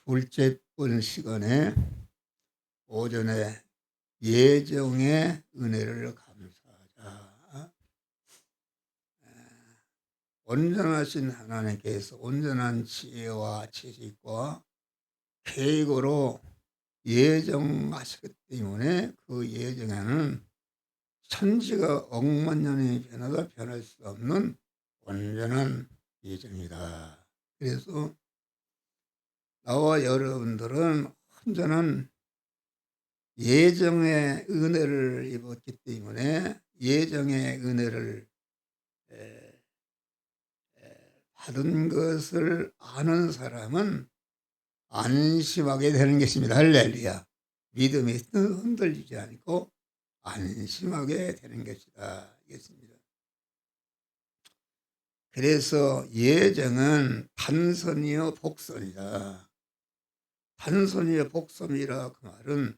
둘째 번 시간에 오전에 예정의 은혜를 감사하자. 온전하신 하나님께서 온전한 지혜와 지식과 계획으로 예정하시기 때문에 그 예정에는 천지가 억만 년이 변해도 변할 수 없는 온전한 예정이다. 그래서 나와 여러분들은 온전한 예정의 은혜를 입었기 때문에 예정의 은혜를 받은 것을 아는 사람은 안심하게 되는 것입니다. 할렐루야. 믿음이 흔들리지 않고 안심하게 되는 것이다. 이겠습니다. 그래서 예정은 단선이요 복선이다. 단선이요 복선이라 그 말은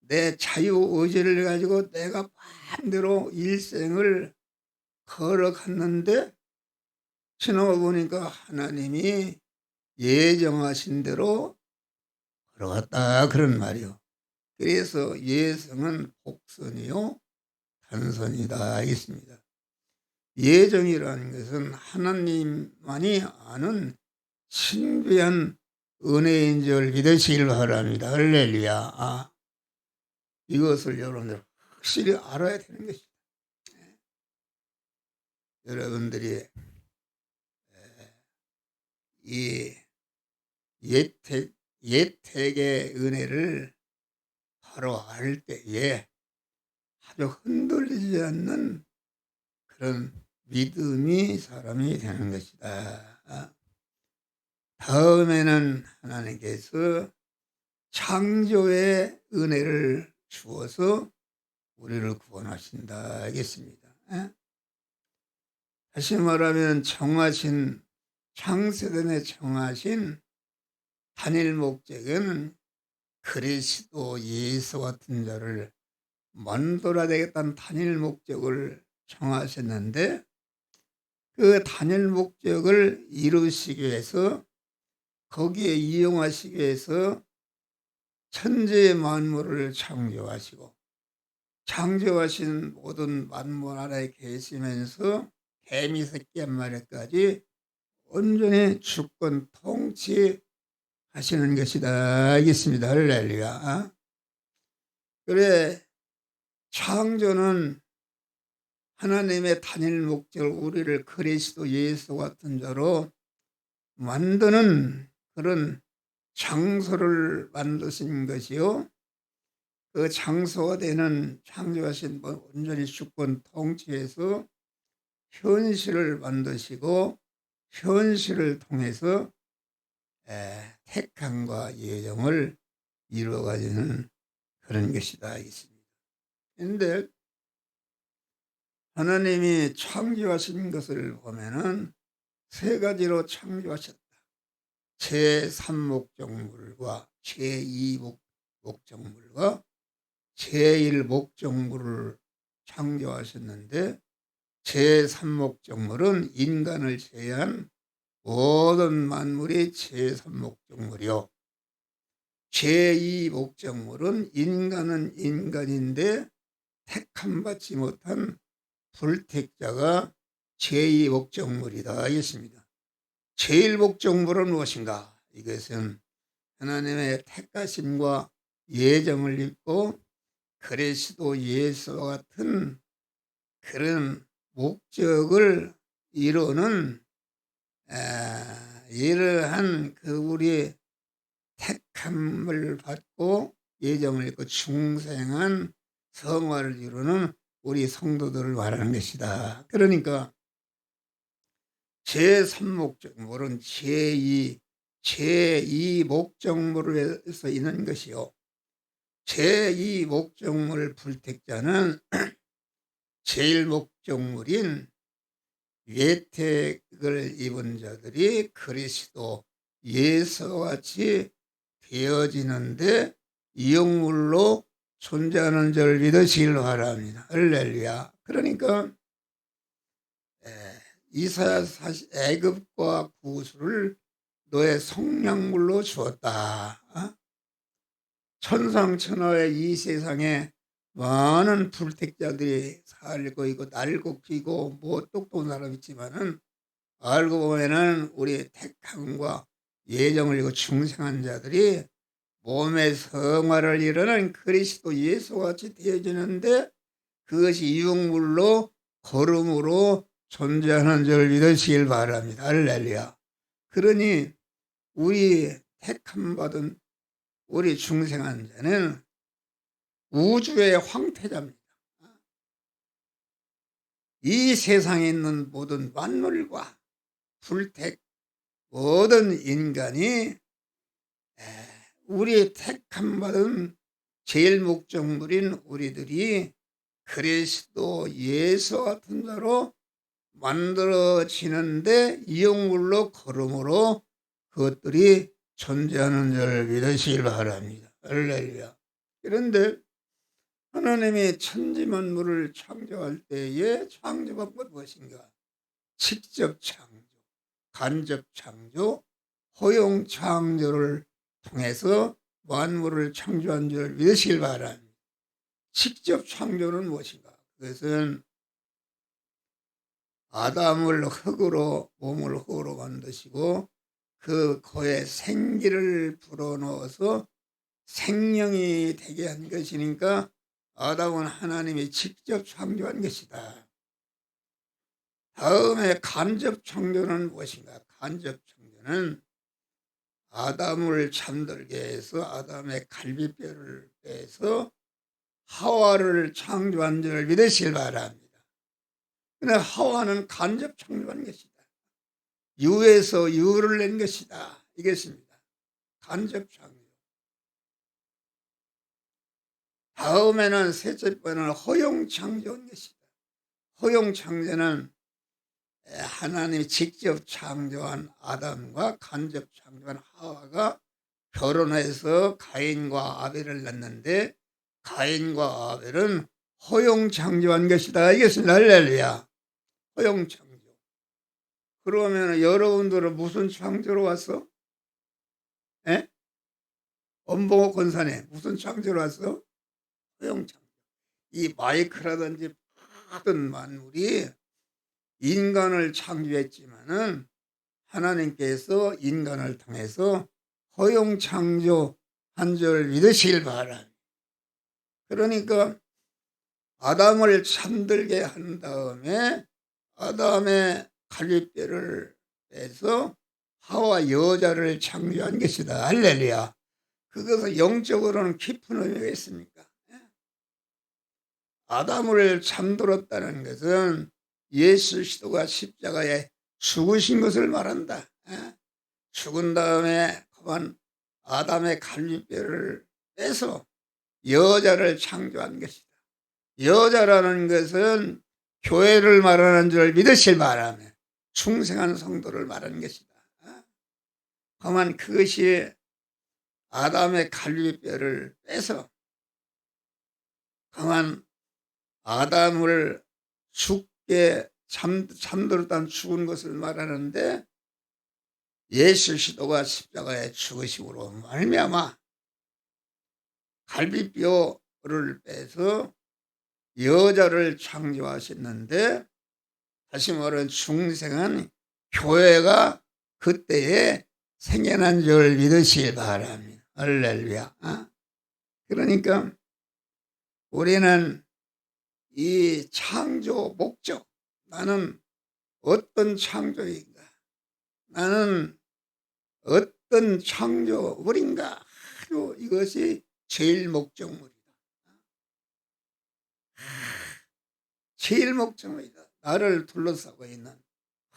내 자유의지를 가지고 내가 마음대로 일생을 걸어갔는데 지나가 보니까 하나님이 예정하신 대로 걸어갔다 그런 말이요. 그래서 예정은 복선이요 단선이다 있습니다. 예정이라는 것은 하나님만이 아는 신비한 은혜인 줄 믿으시길 바랍니다. 할렐루야. 이것을 여러분들 확실히 알아야 되는 것입니다. 여러분들이 이 예택의 은혜를 바로 알 때에 아주 흔들리지 않는 그런 믿음이 사람이 되는 것이다. 다음에는 하나님께서 창조의 은혜를 주어서 우리를 구원하신다 하겠습니다. 다시 말하면 정하신 창세전에 정하신 단일 목적은 그리스도 예수 같은 자를 만들어야 되겠다는 단일 목적을 정하셨는데 그 단일 목적을 이루시기 위해서 거기에 이용하시기 위해서 천지의 만물을 창조하시고 창조하신 모든 만물 아래에 계시면서 개미 새끼 한 마리까지 온전히 주권 통치하시는 것이다 알겠습니다. 할렐루야. 그래 창조는 하나님의 단일 목적을 우리를 그리스도 예수 같은 자로 만드는 그런 장소를 만드신 것이요. 그 장소가 되는 창조하신 온전히 주권 통치해서 현실을 만드시고 현실을 통해서 택함과 예정을 이루어가지는 그런 것이다 있습니다. 그런데 하나님이 창조하신 것을 보면은 세 가지로 창조하셨다. 제3목적물과 제2목적물과 제1목적물을 창조하셨는데 제3목적물은 인간을 제외한 모든 만물이 제3목적물이요. 제2목적물은 인간은 인간인데 택함받지 못한 불택자가 제2목적물이다 하겠습니다. 제1목적물은 무엇인가? 이것은 하나님의 택하심과 예정을 입고 그리스도 예수와 같은 그런 목적을 이루는 이러한 그 우리 택함을 받고 예정을 입고 중생한 성화를 이루는 우리 성도들을 말하는 것이다. 그러니까 제3목적물은 제2목적물에서 있는 것이요. 제2목적물 불택자는 제1목적물인 예택을 입은 자들이 그리스도 예수와 같이 되어지는데 이용물로 존재하는 줄 믿으시길 바랍니다. 할렐루야. 그러니까 이사야 애굽과 구수를 너의 성량물로 주었다. 천상천하의 이 세상에 많은 불택자들이 살고 있고 날고 기고 뭐 똑똑한 사람 있지만은 알고 보면은 우리 택함과 예정을 이고 중생한 자들이 몸의 성화를 이루는 그리스도 예수같이 되어지는데 그것이 유물로 걸음으로 존재하는 줄 믿으시길 바랍니다. 할렐루야. 그러니 우리 택함 받은 우리 중생한 자는 우주의 황태자입니다. 이 세상에 있는 모든 만물과 불택 모든 인간이 우리 택함 받은 제일 목적물인 우리들이 그리스도 예수 같은 자로 만들어지는데 이용물로 걸음으로 그것들이 존재하는 줄 믿으시길 바랍니다. 할렐루야. 그런데 하나님이 천지만물을 창조할 때의 창조가 무엇인가? 직접 창조, 간접 창조, 허용 창조를 통해서 만물을 창조한 줄 믿으시길 바랍니다. 직접 창조는 무엇인가? 그것은 아담을 흙으로 몸을 흙으로 만드시고 그 거에 생기를 불어넣어서 생명이 되게 한 것이니까 아담은 하나님이 직접 창조한 것이다. 다음에 간접 창조는 무엇인가? 간접 창조는 아담을 잠들게 해서 아담의 갈비뼈를 빼서 하와를 창조한 줄 믿으시길 바랍니다. 그러나 하와는 간접 창조한 것이다. 유에서 유를 낸 것이다. 이것입니다. 간접 창조. 다음에는 셋째 번은 허용 창조한 것이다. 허용 창조는 하나님이 직접 창조한 아담과 간접 창조한 하와가 결혼해서 가인과 아벨을 낳는데 가인과 아벨은 허용 창조한 것이다. 이것은 할렐루야. 허용 창조. 그러면 여러분들은 무슨 창조로 왔어? 에? 엄봉호 권사님 무슨 창조로 왔어? 허용 창조. 이 마이크라든지 모든 만물이 인간을 창조했지만은 하나님께서 인간을 통해서 허용 창조한 줄 믿으시길 바랍니다. 그러니까 아담을 잠들게 한 다음에 아담의 갈비뼈를 빼서 하와 여자를 창조한 것이다. 할렐루야. 그것은 영적으로는 깊은 의미가 있습니까? 아담을 잠들었다는 것은 예수 그리스도가 십자가에 죽으신 것을 말한다. 죽은 다음에 그만 아담의 갈비뼈를 빼서 여자를 창조한 것이다. 여자라는 것은 교회를 말하는 줄 믿으실 바라며 충성한 성도를 말하는 것이다. 그만 그것이 아담의 갈비뼈를 빼서 그만 아담을 죽게 잠들었다는 죽은 것을 말하는데 예수 그리스도가 십자가에 죽으심으로 말미암아 갈비뼈를 빼서 여자를 창조하셨는데 다시 말하면 중생한 교회가 그때에 생겨난 줄 믿으시기 바랍니다. 할렐루야. 그러니까 우리는 이 창조 목적, 나는 어떤 창조인가, 나는 어떤 창조물인가, 이것이 제일 목적물이다. 제일 목적물이다. 나를 둘러싸고 있는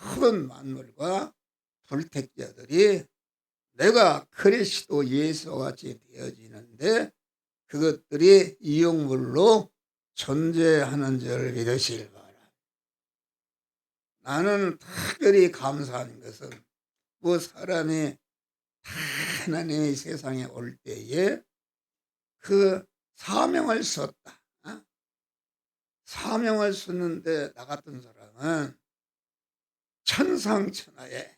모든 만물과 불택자들이 내가 그리스도 예수와 같이 되어지는데 그것들이 이용물로 존재하는 줄 믿으시길 바랍니다. 나는 특별히 감사한 것은 뭐 사람이 하나님의 세상에 올 때에 그 사명을 썼다. 사명을 썼는데 나 같은 사람은 천상천하에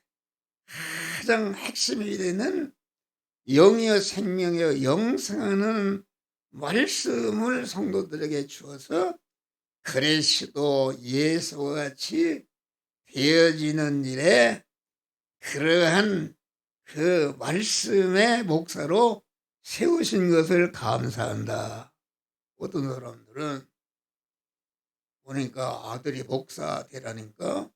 가장 핵심이 되는 영이여 생명이여 영생하는 말씀을 성도들에게 주어서 그리스도 예수와 같이 되어지는 일에 그러한 그 말씀의 목사로 세우신 것을 감사한다. 어떤 사람들은 보니까 아들이 목사 되라니까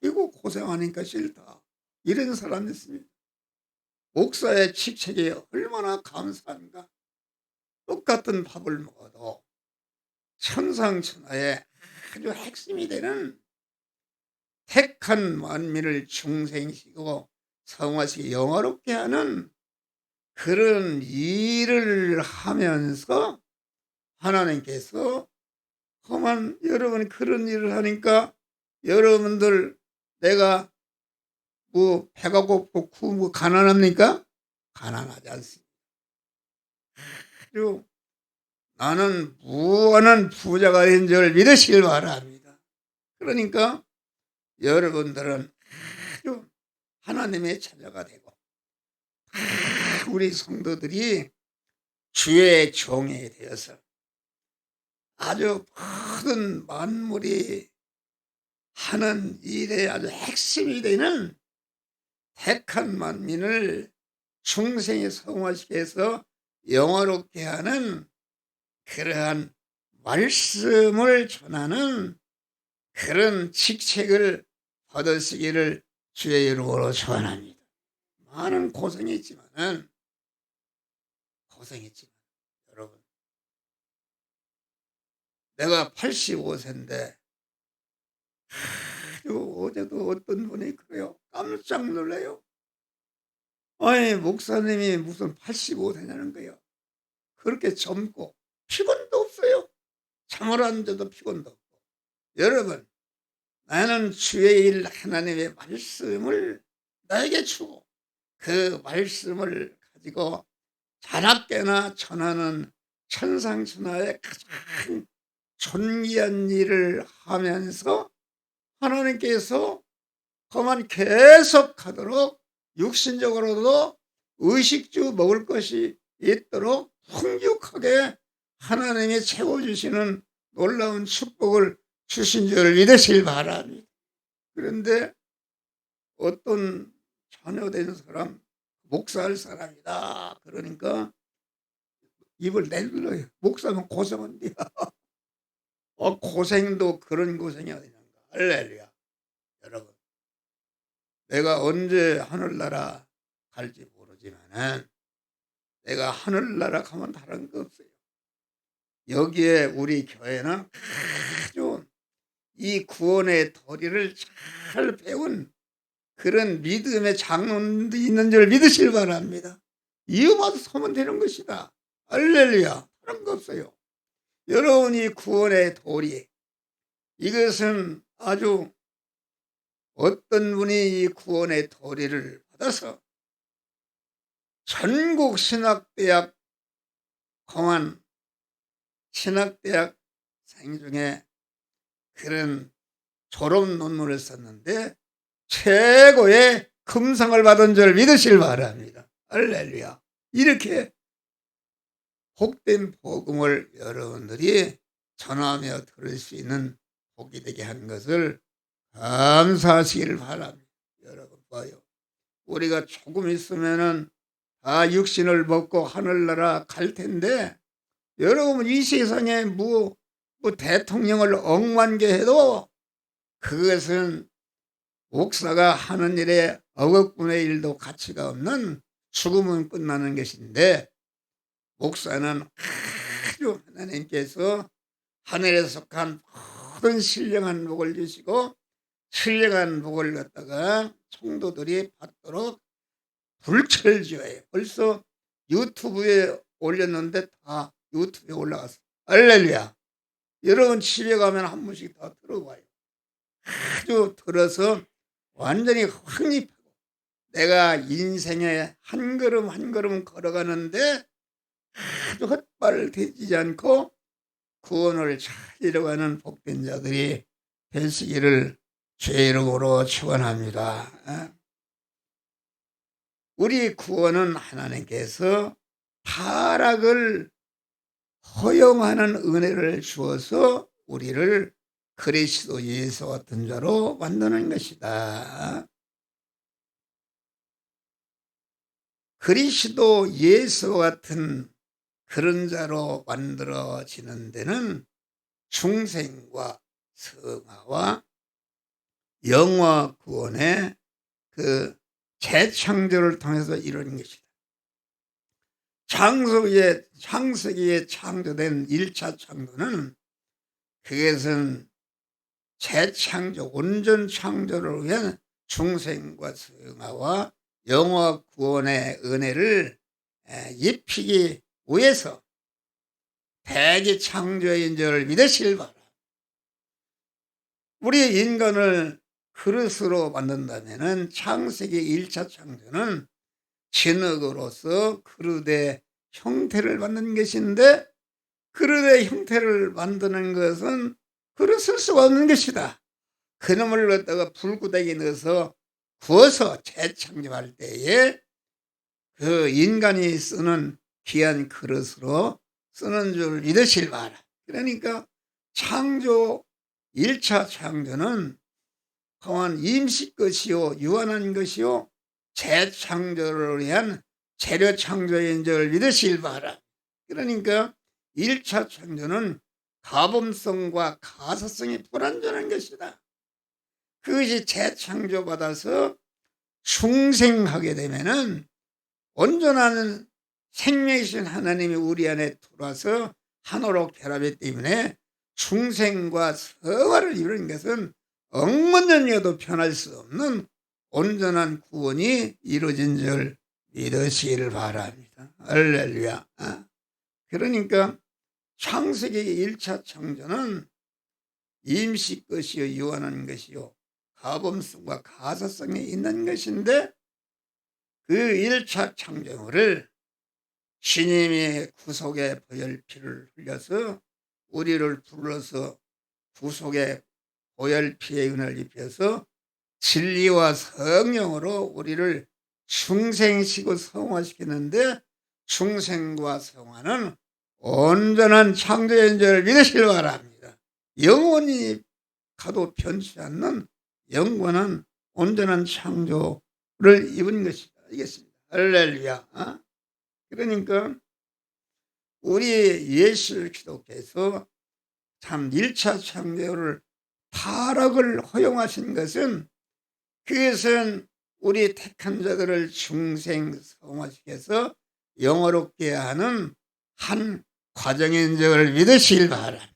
아이고 고생하니까 싫다. 이런 사람이 있습니다. 목사의 직책이 얼마나 감사한가. 똑같은 밥을 먹어도 천상천하의 아주 핵심이 되는 택한 만민을 중생시키고 성화시키고 영화롭게 하는 그런 일을 하면서 하나님께서 험한 여러분 그런 일을 하니까 여러분들 내가 뭐 배가 고프고 굶고 가난합니까? 가난하지 않습니다. 아주 나는 무한한 부자가 된 줄 믿으시길 바랍니다. 그러니까 여러분들은 아주 하나님의 자녀가 되고 우리 성도들이 주의 종이 되어서 아주 모든 만물이 하는 일에 아주 핵심이 되는 택한 만민을 중생에 성화시켜서 영화롭게 하는 그러한 말씀을 전하는 그런 직책을 받으시기를 주의 이름으로 축원합니다. 많은 고생했지만 여러분 내가 85세인데 어제도 어떤 분이 그래요. 깜짝 놀라요. 아니 목사님이 무슨 85세냐는 거예요. 그렇게 젊고 피곤도 없어요. 잠을 안 자도 피곤도 없고. 여러분 나는 주의 일 하나님의 말씀을 나에게 주고 그 말씀을 가지고 자나깨나 전하는 천상천하의 가장 존귀한 일을 하면서 하나님께서 그만 계속하도록 육신적으로도 의식주 먹을 것이 있도록 풍족하게 하나님이 채워주시는 놀라운 축복을 주신 줄을 믿으시길 바랍니다. 그런데 어떤 자녀된 사람 목사할 사람이다 그러니까 입을 내둘러요. 목사면 고생한대요. 고생도 그런 고생이 아니는가. 할렐루야. 여러분 내가 언제 하늘나라 갈지 모르지만은 내가 하늘나라 가면 다른 거 없어요. 여기에 우리 교회는 아주 이 구원의 도리를 잘 배운 그런 믿음의 장로도 있는 줄 믿으시길 바랍니다. 이어봐도 서면 되는 것이다. 할렐루야. 다른 거 없어요. 여러분이 구원의 도리 이것은 아주 어떤 분이 이 구원의 도리를 받아서 전국 신학대학 공안 신학대학 생 중에 그런 졸업 논문을 썼는데 최고의 금상을 받은 줄 믿으시길 바랍니다. 할렐루야. 이렇게 복된 복음을 여러분들이 전하며 들을 수 있는 복이 되게 한 것을 감사하시기를 바랍니다. 여러분 봐요. 우리가 조금 있으면은 다 육신을 먹고 하늘나라 갈 텐데 여러분 이 세상에 뭐 대통령을 억만게 해도 그것은 목사가 하는 일에 억억분의 1도 가치가 없는 죽음은 끝나는 것인데 목사는 아주 하나님께서 하늘에 속한 모든 신령한 복을 주시고 신령한 복을 갖다가 성도들이 받도록 불철주예요. 벌써 유튜브에 올렸는데 다 유튜브에 올라갔어. 할렐루야. 여러분 집에 가면 한 번씩 다 들어봐요. 아주 들어서 완전히 확립하고 내가 인생에 한 걸음 한 걸음 걸어가는데 아주 헛발을 디디지 않고 구원을 잘 이뤄가는 복된 자들이 되시기를 주의 이름으로 축원합니다. 우리 구원은 하나님께서 타락을 허용하는 은혜를 주어서 우리를 그리스도 예수 같은 자로 만드는 것이다. 그리스도 예수 같은 그런 자로 만들어지는 데는 중생과 성화와 영화 구원의 그 재창조를 통해서 이루어진 것이다. 창세기에 창조된 1차 창조는 그것은 재창조, 온전 창조를 위한 중생과 성화와 영화 구원의 은혜를 입히기 위해서 대기 창조인 줄 믿으시길 바랍니다. 우리 인간을 그릇으로 만든다면 창세기 1차 창조는 진흙으로서 그릇의 형태를 만든 것인데, 그릇의 형태를 만드는 것은 그릇을 수가 없는 것이다. 그놈을 갖다가 불구덩이에 넣어서 구워서 재창조할 때에 그 인간이 쓰는 귀한 그릇으로 쓰는 줄 믿으실 바라. 그러니까 창조 1차 창조는 또한 임시 것이요 유한한 것이요 재창조를 위한 재료 창조인 줄 믿으실 바라. 그러니까 1차 창조는 가범성과 가사성이 불완전한 것이다. 그것이 재창조받아서 중생하게 되면은 온전한 생명이신 하나님이 우리 안에 들어와서 하나로 결합했기 때문에 중생과 성화를 이루는 것은 억만년이어도 변할 수 없는 온전한 구원이 이루어진 줄 믿으시기를 바랍니다. 할렐루야. 그러니까 창세기 1차 창조는 임시 것이요 유한한 것이요 가범성과 가사성이 있는 것인데, 그 1차 창조를 주님의 구속의 보혈피를 흘려서 우리를 불러서 구속의 보혈피의 은혜를 입혀서 진리와 성령으로 우리를 중생시키고 성화시키는데, 중생과 성화는 온전한 창조인 줄 믿으시길 바랍니다. 영원히 가도 변치 않는 영원한 온전한 창조를 입은 것이다. 알겠습니다. 할렐루야. 그러니까 우리 예수 그리스도께서 참 1차 창조를 타락을 허용하신 것은, 그것은 우리 택한 자들을 중생 성화시켜서 영화롭게 하는 한 과정인 줄 믿으시길 바랍니다.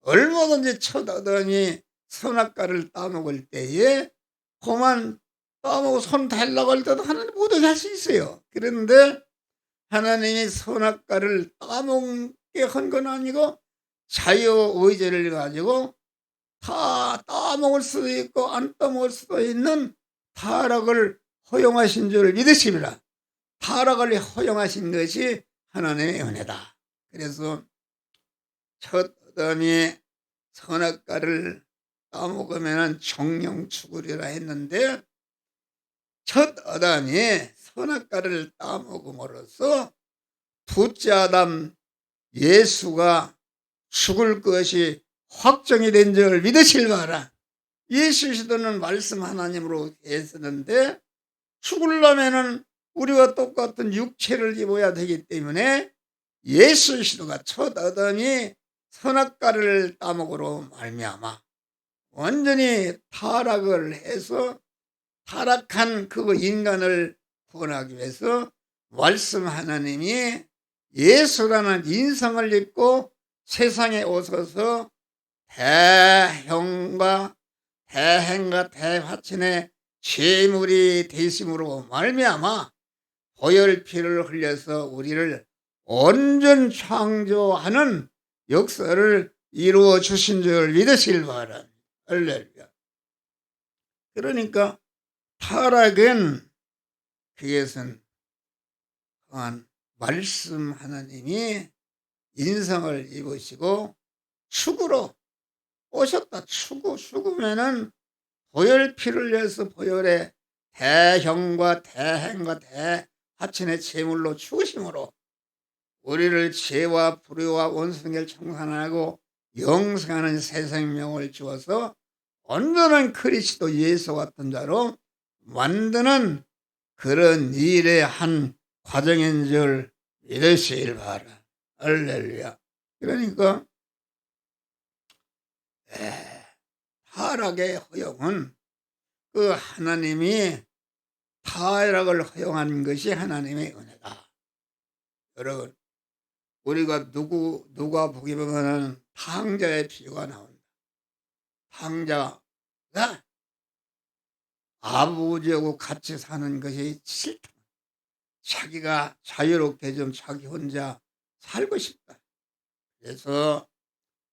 얼마든지 첫 아담이 선악과를 따먹을 때에 그만 따먹고 손 달라고 할 때도 하나님 모두 할 수 있어요. 그런데 하나님이 선악과를 따먹게 한 건 아니고 자유의지를 가지고 다 따먹을 수도 있고 안 따먹을 수도 있는 타락을 허용하신 줄 믿으십니다. 타락을 허용하신 것이 하나님의 은혜다. 그래서 첫 아담이 선악과를 따먹으면 정령 죽으리라 했는데, 첫 아담이 선악과를 따먹음으로써 둘째 아담 예수가 죽을 것이 확정이 된 줄 믿으실 바라. 예수 시도는 말씀 하나님으로 계시는데 죽으려면은 우리와 똑같은 육체를 입어야 되기 때문에 예수 시도가 첫 아담이 선악과를 따먹으로 말미암아 완전히 타락을 해서 타락한 그 인간을 구원하기 위해서 말씀 하나님이 예수라는 인성을 입고 세상에 오셔서 대형과 대행과 대화친의 제물이 되심으로 말미암아 보혈피를 흘려서 우리를 온전 창조하는 역사를 이루어 주신 줄 믿으시길 바랍니다. 할렐루야. 그러니까 타락은 그것은 또한 말씀 하나님이 인성을 입으시고 축으로 오셨다. 죽으면은 보혈피를 내서 보혈의 대형과 대행과 대하천의 제물로 죽으심으로 우리를 죄와 불의와 원수를 청산하고 영생하는 새 생명을 주어서 온전한 그리스도 예수 같은 자로 만드는 그런 일의 한 과정인 줄 믿으시길 바라. 할렐루야. 그러니까 타락의 허용은 그 하나님이 타락을 허용한 것이 하나님의 은혜다. 여러분, 우리가 누가 보기 보면 탕자의 비유가 나온다. 탕자가 아버지하고 같이 사는 것이 싫다. 자기가 자유롭게 좀 자기 혼자 살고 싶다. 그래서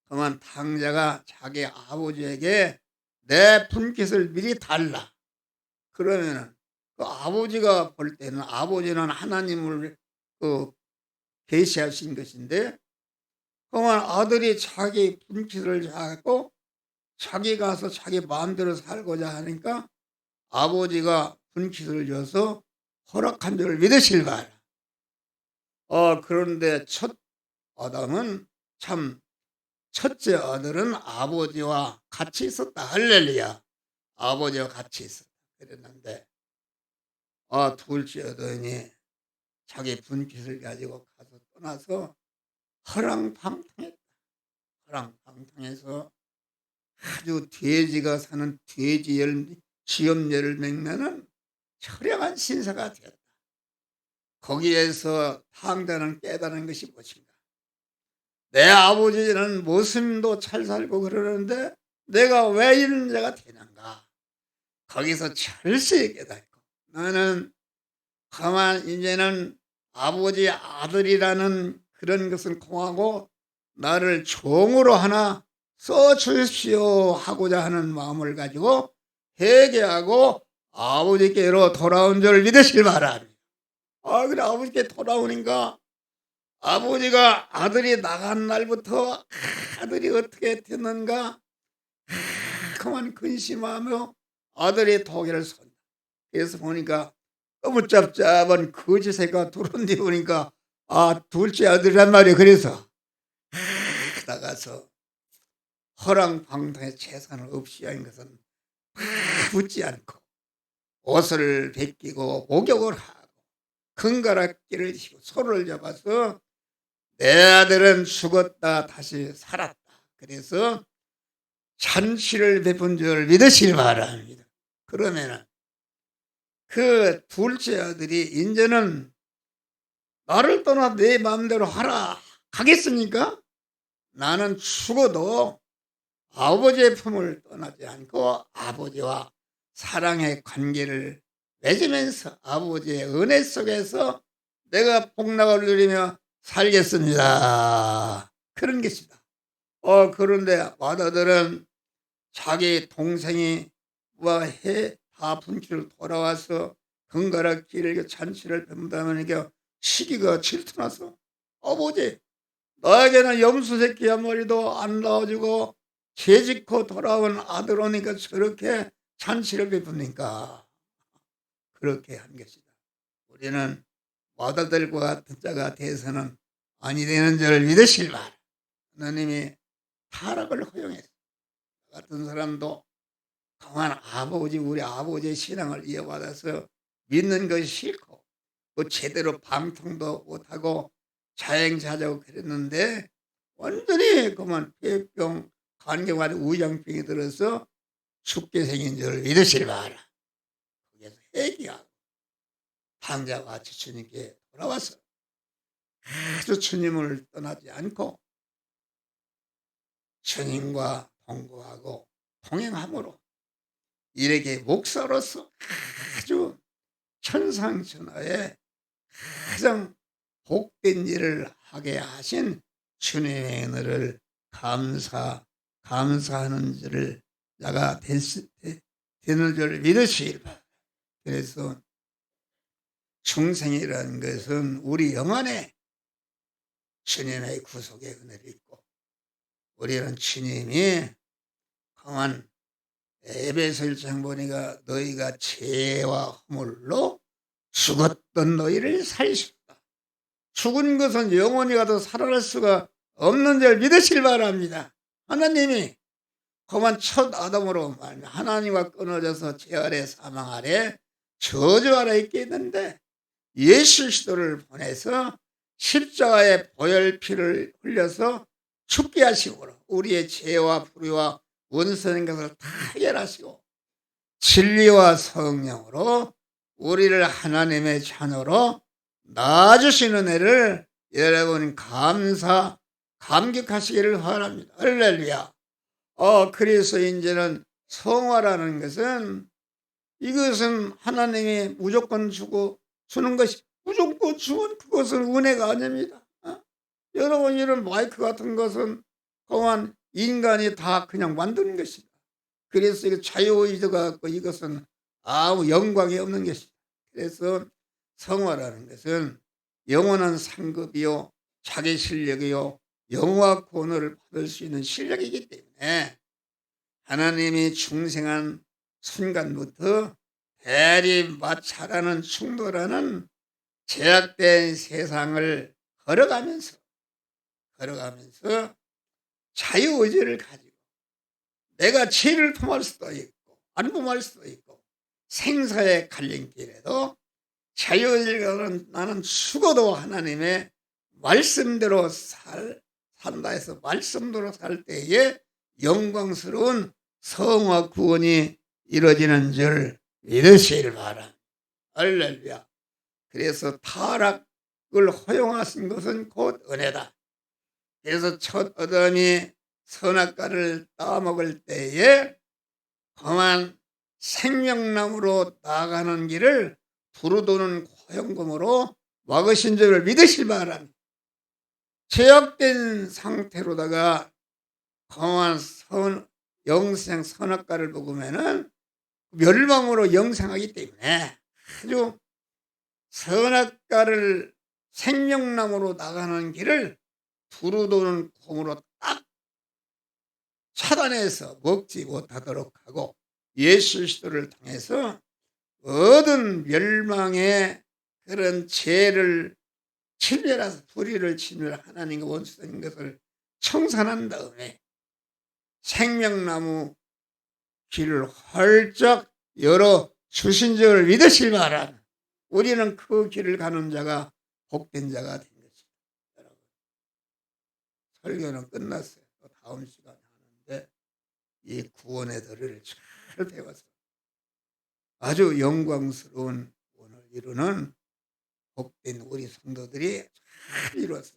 그만 탕자가 자기 아버지에게 내 분깃을 미리 달라. 그러면은 그 아버지가 볼 때는 아버지는 하나님을 계시하신 것인데 그만 아들이 자기 분깃을 잡고 자기 가서 자기 마음대로 살고자 하니까 아버지가 분깃을 줘서 허락한 줄을 믿으실 바라. 그런데 첫 아담은 참 첫째 아들은 아버지와 같이 있었다. 할렐루야. 아버지와 같이 있었다. 그랬는데 둘째 아들이 자기 분깃을 가지고 가서 떠나서 허랑방탕했다. 허랑방탕해서 아주 돼지가 사는 돼지 지엄열을 맹나는 처량한 신사가 되었다. 거기에서 탕자는 깨달은 것이 무엇인가? 내 아버지는 모습도 잘 살고 그러는데 내가 왜 이런 자가 되는가? 거기서 철저히 깨닫고 나는 가만 이제는 아버지 아들이라는 그런 것을 공하고 나를 종으로 하나 써주십시오 하고자 하는 마음을 가지고 회개하고 아버지께로 돌아온 줄 믿으실 바랍니다. 그래 아버지께 돌아오니까 아버지가 아들이 나간 날부터 아들이 어떻게 됐는가 그만 근심하며 아들이 독일을 쏜다. 그래서 보니까 너무 짭짭한 거지새가 들어온데 보니까 둘째 아들이란 말이에요. 그래서 나가서 허랑방탕의 재산을 없이 하는 것은 붙지 않고 옷을 벗기고 목욕을 하고 금가락지를 지고 소를 잡아서 내 아들은 죽었다 다시 살았다. 그래서 잔치를 베푼 줄 믿으시기 바랍니다. 그러면은 그 둘째 아들이 이제는 나를 떠나 내 마음대로 하라 하겠습니까? 나는 죽어도 아버지의 품을 떠나지 않고 아버지와 사랑의 관계를 맺으면서 아버지의 은혜 속에서 내가 복락을 누리며 살겠습니다. 그런 것이다. 그런데 아들은 자기 동생이 다 분기를 돌아와서 금가락지를 잔치를 뱀다면에게 시기가 질투나서 아버지 나에게는 염소 새끼 한 마리도 안 낳아주고 죄짓고 돌아온 아들 오니까 저렇게 잔치를 베풉니까? 그렇게 한 것이다. 우리는 아들들과 같은 자가 돼서는 아니 되는 줄을 믿으실 말. 하나님이 타락을 허용했어. 같은 사람도 그만 우리 아버지의 신앙을 이어받아서 믿는 것이 싫고 제대로 방통도 못하고 자행자자고 그랬는데 완전히 그만 폐병 간경화된 우장병이 들어서 죽게 생긴 줄 믿으시기 바라. 거기에서 회개하고 탕자와 주님께 돌아와서 아주 주님을 떠나지 않고 주님과 동거하고 동행함으로 이렇게 목사로서 아주 천상천하에 가장 복된 일을 하게 하신 주님의 은혜를 감사하는 줄을 자가 되는 줄 믿으시길 바랍니다. 그래서 중생이라는 것은 우리 영안에 주님의 구속의 은혜를 있고 우리는 주님이 강한 에베소 1장 보니까 너희가 죄와 허물로 죽었던 너희를 살리셨다. 죽은 것은 영원히 가도 살아날 수가 없는 줄 믿으실 바랍니다. 하나님이 그만 첫 아담으로 하나님과 끊어져서 죄 아래 사망 아래 저주 아래 있게 했는데 예수 그리스도를 보내서 십자가에 보혈 피를 흘려서 죽게 하시고 우리의 죄와 불의와 원수인 것을 다 해결하시고 진리와 성령으로 우리를 하나님의 자녀로 낳아주시는 애를 여러분 감격하시기를 바랍니다. 할렐루야. 그래서 이제는 성화라는 것은 이것은 하나님이 무조건 주는 것이 무조건 주는 그것은 은혜가 아닙니다. 여러분 이런 마이크 같은 것은 그만 인간이 다 그냥 만드는 것이다. 그래서 이거 자유의지가 갖고 이것은 아무 영광이 없는 것이다. 그래서 성화라는 것은 영원한 상급이요 자기 실력이요 영화 권을 받을 수 있는 실력이기 때문에 하나님이 중생한 순간부터 대리마찰하는 충돌하는 제약된 세상을 걸어가면서 자유의지를 가지고 내가 죄를 범할 수도 있고 안 범할 수도 있고 생사의 갈림길에도 자유의지가 나는 죽어도 하나님의 말씀대로 산다 해서 말씀대로 살 때에 영광스러운 성화 구원이 이루어지는 줄 믿으시길 바랍니다. 할렐루야. 그래서 타락을 허용하신 것은 곧 은혜다. 그래서 첫 아담이 선악과를 따먹을 때에 험한 생명나무로 나아가는 길을 두루도는 고용금으로 막으신 줄을 믿으실 바랍니다. 죄악된 상태로다가 험한 영생 선악과를 먹으면은 멸망으로 영생하기 때문에 아주 선악과를 생명나무로 나가는 길을 두루도는 콩으로 딱 차단해서 먹지 못하도록 하고 예수 그리스도를 통해서 모든 멸망의 그런 죄를 진멸해서 불의를 진멸 하나님과 원수된 것을 청산한 다음에 생명나무 길을 활짝 열어 주신 줄 믿으실 바랍니다. 우리는 그 길을 가는 자가 복된 자가 된 것입니다. 여러분, 설교는 끝났어요. 또 다음 시간에 하는데 이 구원의 도리를 잘 배워서 아주 영광스러운 구원을 이루는 복된 우리 성도들이 잘 이루어서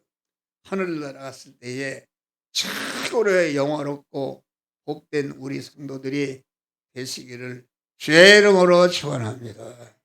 하늘나라 갔을 때에 최고로 영화롭고 복된 우리 성도들이 되시기를 주의 이름으로 축원합니다.